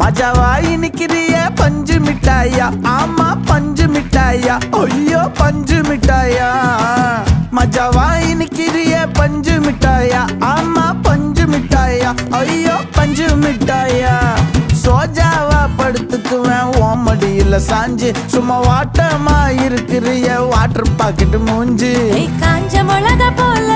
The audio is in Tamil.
மஜாவா இனிக்கிறிய பஞ்சு மிட்டாயா, ஆமா பஞ்சு மிட்டாயா, ஐயோ பஞ்சு மிட்டாயா. மஜாவா இனிக்கிறிய பஞ்சு மிட்டாயா, ஆமா பஞ்சு மிட்டாயா, ஐயோ பஞ்சு மிட்டாயா. சோஜாவா படுத்துக்குவேன் ஓமடியில சாஞ்சு, சும்மா வாட்டமா இருக்கிறிய வாட்டர் பாக்கெட் மூஞ்சு. காஞ்ச மிளகா போல